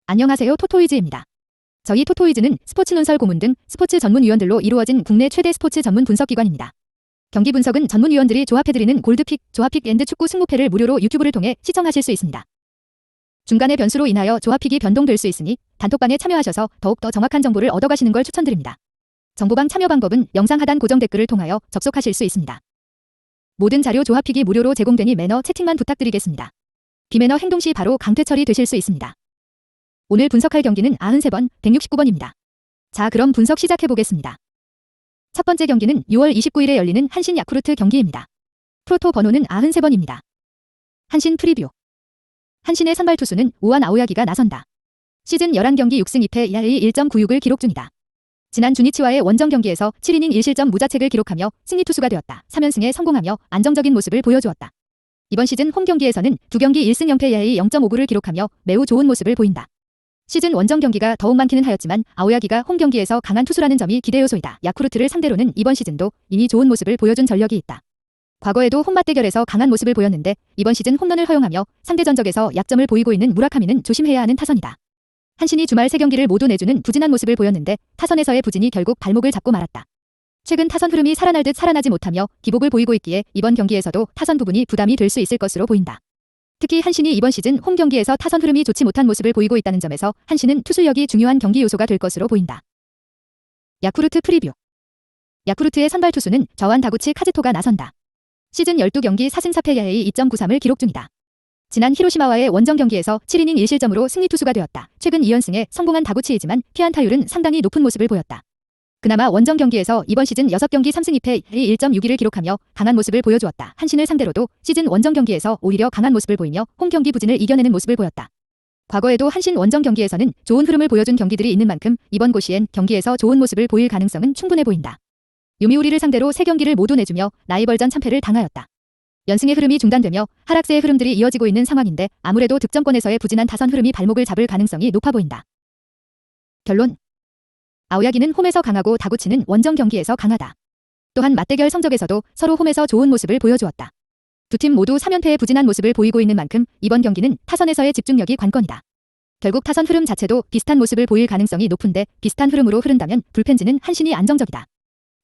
안녕하세요. 토토이즈입니다. 저희 토토이즈는 스포츠 논설 고문 등 스포츠 전문위원들로 이루어진 국내 최대 스포츠 전문 분석기관입니다. 경기 분석은 전문위원들이 조합해드리는 골드픽, 조합픽 앤드 축구 승부패를 무료로 유튜브를 통해 시청하실 수 있습니다. 중간의 변수로 인하여 조합픽이 변동될 수 있으니 단톡방에 참여하셔서 더욱더 정확한 정보를 얻어가시는 걸 추천드립니다. 정보방 참여 방법은 영상 하단 고정 댓글을 통하여 접속하실 수 있습니다. 모든 자료 조합픽이 무료로 제공되니 매너 채팅만 부탁드리겠습니다. 비매너 행동 시 바로 강퇴 처리되실 수 있습니다. 오늘 분석할 경기는 93번, 169번입니다. 자, 그럼 분석 시작해보겠습니다. 첫 번째 경기는 6월 29일에 열리는 한신 야쿠르트 경기입니다. 프로토 번호는 93번입니다. 한신 프리뷰. 한신의 선발 투수는 우완 아오야기가 나선다. 시즌 11경기 6승 2패 ERA 1.96을 기록 중이다. 지난 주니치와의 원정 경기에서 7이닝 1실점 무자책을 기록하며 승리 투수가 되었다. 3연승에 성공하며 안정적인 모습을 보여주었다. 이번 시즌 홈 경기에서는 2경기 1승 0패 ERA 0.59를 기록하며 매우 좋은 모습을 보인다. 시즌 원정 경기가 더욱 많기는 하였지만 아오야기가 홈 경기에서 강한 투수라는 점이 기대 요소이다. 야쿠르트를 상대로는 이번 시즌도 이미 좋은 모습을 보여준 전력이 있다. 과거에도 홈 맞대결에서 강한 모습을 보였는데 이번 시즌 홈런을 허용하며 상대 전적에서 약점을 보이고 있는 무라카미는 조심해야 하는 타선이다. 한신이 주말 3경기를 모두 내주는 부진한 모습을 보였는데 타선에서의 부진이 결국 발목을 잡고 말았다. 최근 타선 흐름이 살아날 듯 살아나지 못하며 기복을 보이고 있기에 이번 경기에서도 타선 부분이 부담이 될 수 있을 것으로 보인다. 특히 한신이 이번 시즌 홈 경기에서 타선 흐름이 좋지 못한 모습을 보이고 있다는 점에서 한신은 투수력이 중요한 경기 요소가 될 것으로 보인다. 야쿠르트 프리뷰. 야쿠르트의 선발 투수는 저완 다구치 카즈토가 나선다. 시즌 12경기 4승 4패 ERA 2.93을 기록 중이다. 지난 히로시마와의 원정 경기에서 7이닝 1실점으로 승리 투수가 되었다. 최근 2연승에 성공한 다구치이지만 피안타율은 상당히 높은 모습을 보였다. 그나마 원정 경기에서 이번 시즌 6경기 3승 2패 ERA 1.62를 기록하며 강한 모습을 보여주었다. 한신을 상대로도 시즌 원정 경기에서 오히려 강한 모습을 보이며 홈 경기 부진을 이겨내는 모습을 보였다. 과거에도 한신 원정 경기에서는 좋은 흐름을 보여준 경기들이 있는 만큼 이번 고시엔 경기에서 좋은 모습을 보일 가능성은 충분해 보인다. 요미우리를 상대로 3경기를 모두 내주며 라이벌전 참패를 당하였다. 연승의 흐름이 중단되며 하락세의 흐름들이 이어지고 있는 상황인데 아무래도 득점권에서의 부진한 타선 흐름이 발목을 잡을 가능성이 높아 보인다. 결론. 아오야기는 홈에서 강하고 다구치는 원정 경기에서 강하다. 또한 맞대결 성적에서도 서로 홈에서 좋은 모습을 보여주었다. 두 팀 모두 3연패의 부진한 모습을 보이고 있는 만큼 이번 경기는 타선에서의 집중력이 관건이다. 결국 타선 흐름 자체도 비슷한 모습을 보일 가능성이 높은데 비슷한 흐름으로 흐른다면 불펜지는 한신이 안정적이다.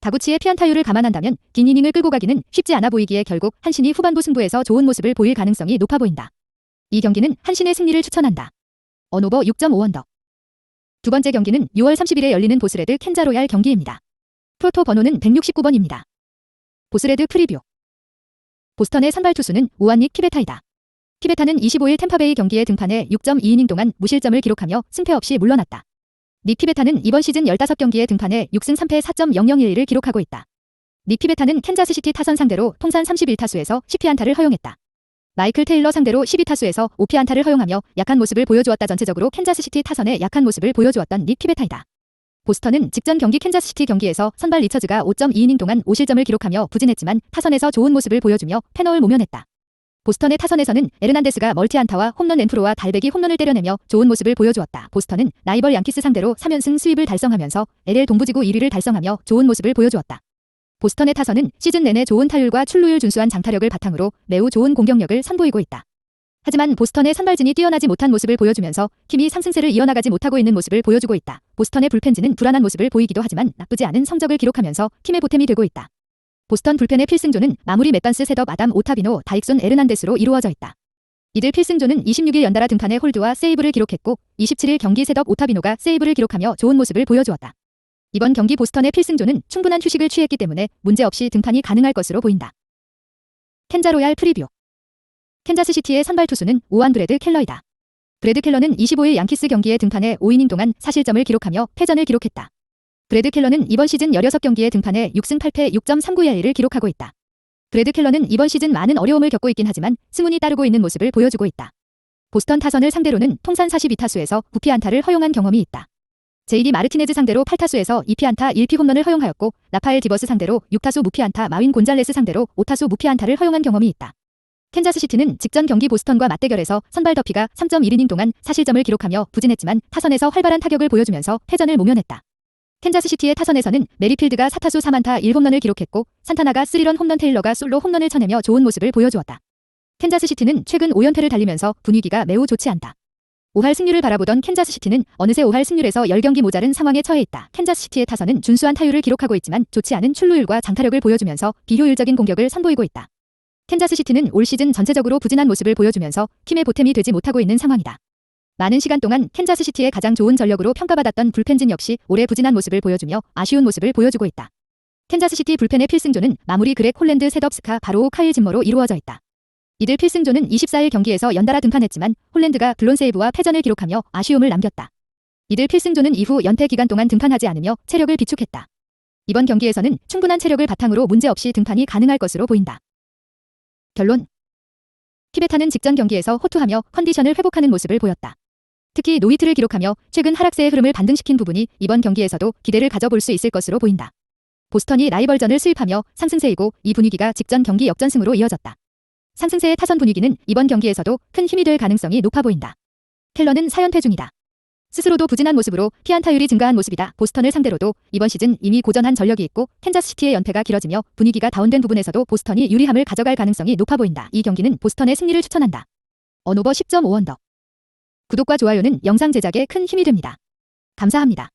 다구치의 피안타율을 감안한다면 긴 이닝을 끌고 가기는 쉽지 않아 보이기에 결국 한신이 후반부 승부에서 좋은 모습을 보일 가능성이 높아 보인다. 이 경기는 한신의 승리를 추천한다. 언오버 6.5언더. 두 번째 경기는 6월 30일에 열리는 보스레드 켄자로얄 경기입니다. 프로토 번호는 169번입니다. 보스레드 프리뷰. 보스턴의 선발 투수는 우완닉 피베타이다. 피베타는 25일 템파베이 경기에 등판해 6.2이닝 동안 무실점을 기록하며 승패 없이 물러났다. 닉 피베타는 이번 시즌 15경기에 등판해 6승 3패 4.001을 기록하고 있다. 닉 피베타는 캔자스시티 타선 상대로 통산 31타수에서 10피안타를 허용했다. 마이클 테일러 상대로 12타수에서 5피안타를 허용하며 약한 모습을 보여주었다. 전체적으로 캔자스시티 타선의 약한 모습을 보여주었던 닉 피베타이다. 보스턴은 직전 경기 캔자스시티 경기에서 선발 리처즈가 5.2이닝 동안 5실점을 기록하며 부진했지만 타선에서 좋은 모습을 보여주며 패너를 모면했다. 보스턴의 타선에서는 에르난데스가 멀티안타와 홈런 렌프로와 달배기 홈런을 때려내며 좋은 모습을 보여주었다. 보스턴은 라이벌 양키스 상대로 3연승 스윕을 달성하면서 LL 동부지구 1위를 달성하며 좋은 모습을 보여주었다. 보스턴의 타선은 시즌 내내 좋은 타율과 출루율 준수한 장타력을 바탕으로 매우 좋은 공격력을 선보이고 있다. 하지만 보스턴의 선발진이 뛰어나지 못한 모습을 보여주면서 팀이 상승세를 이어나가지 못하고 있는 모습을 보여주고 있다. 보스턴의 불펜진은 불안한 모습을 보이기도 하지만 나쁘지 않은 성적을 기록하면서 팀의 보탬이 되고 있다. 보스턴 불펜의 필승조는 마무리 맷반스 셋업 아담 오타비노 다익손 에르난데스로 이루어져 있다. 이들 필승조는 26일 연달아 등판해 홀드와 세이브를 기록했고 27일 경기 셋업 오타비노가 세이브를 기록하며 좋은 모습을 보여주었다. 이번 경기 보스턴의 필승조는 충분한 휴식을 취했기 때문에 문제없이 등판이 가능할 것으로 보인다. 켄자로얄 프리뷰. 캔자스시티의 선발 투수는 우완 브래드 켈러이다. 브래드 켈러는 25일 양키스 경기에 등판해 5이닝 동안 4실점을 기록하며 패전을 기록했다. 브래드 켈러는 이번 시즌 16경기에 등판해 6승 8패 6.39ERA를 기록하고 있다. 브래드 켈러는 이번 시즌 많은 어려움을 겪고 있긴 하지만 승운이 따르고 있는 모습을 보여주고 있다. 보스턴 타선을 상대로는 통산 42타수에서 9피안타를 허용한 경험이 있다. JD 마르티네즈 상대로 8타수에서 2피안타 1피 홈런을 허용하였고 라파엘 디버스 상대로 6타수 무피안타 마윈 곤잘레스 상대로 5타수 무피안타를 허용한 경험이 있다. 캔자스시티는 직전 경기 보스턴과 맞대결에서 선발 더피가 3.1이닝 동안 4실점을 기록하며 부진했지만 타선에서 활발한 타격을 보여주면서 패전을 모면했다. 캔자스시티의 타선에서는 메리필드가 4타수 4안타 1홈런을 기록했고 산타나가 3런 홈런 테일러가 솔로 홈런을 쳐내며 좋은 모습을 보여주었다. 캔자스시티는 최근 5연패를 달리면서 분위기가 매우 좋지 않다. 5할 승률을 바라보던 캔자스시티는 어느새 5할 승률에서 10경기 모자른 상황에 처해 있다. 캔자스시티의 타선은 준수한 타율을 기록하고 있지만 좋지 않은 출루율과 장타력을 보여주면서 비효율적인 공격을 선보이고 있다. 캔자스시티는 올 시즌 전체적으로 부진한 모습을 보여주면서 팀의 보탬이 되지 못하고 있는 상황이다. 많은 시간 동안 캔자스시티의 가장 좋은 전력으로 평가받았던 불펜진 역시 올해 부진한 모습을 보여주며 아쉬운 모습을 보여주고 있다. 캔자스시티 불펜의 필승조는 마무리 그렉 홀랜드, 셋업 스카, 바로우, 카일 짐머로 이루어져 있다. 이들 필승조는 24일 경기에서 연달아 등판했지만 홀랜드가 블론세이브와 패전을 기록하며 아쉬움을 남겼다. 이들 필승조는 이후 연패 기간 동안 등판하지 않으며 체력을 비축했다. 이번 경기에서는 충분한 체력을 바탕으로 문제없이 등판이 가능할 것으로 보인다. 결론. 티베타는 직전 경기에서 호투하며 컨디션을 회복하는 모습을 보였다. 특히 노히트를 기록하며 최근 하락세의 흐름을 반등시킨 부분이 이번 경기에서도 기대를 가져볼 수 있을 것으로 보인다. 보스턴이 라이벌전을 수입하며 상승세이고 이 분위기가 직전 경기 역전승으로 이어졌다. 상승세의 타선 분위기는 이번 경기에서도 큰 힘이 될 가능성이 높아 보인다. 켈러는 4연패 중이다. 스스로도 부진한 모습으로 피안타율이 증가한 모습이다. 보스턴을 상대로도 이번 시즌 이미 고전한 전력이 있고 캔자스시티의 연패가 길어지며 분위기가 다운된 부분에서도 보스턴이 유리함을 가져갈 가능성이 높아 보인다. 이 경기는 보스턴의 승리를 추천한다. 언오버 10.5언더. 구독과 좋아요는 영상 제작에 큰 힘이 됩니다. 감사합니다.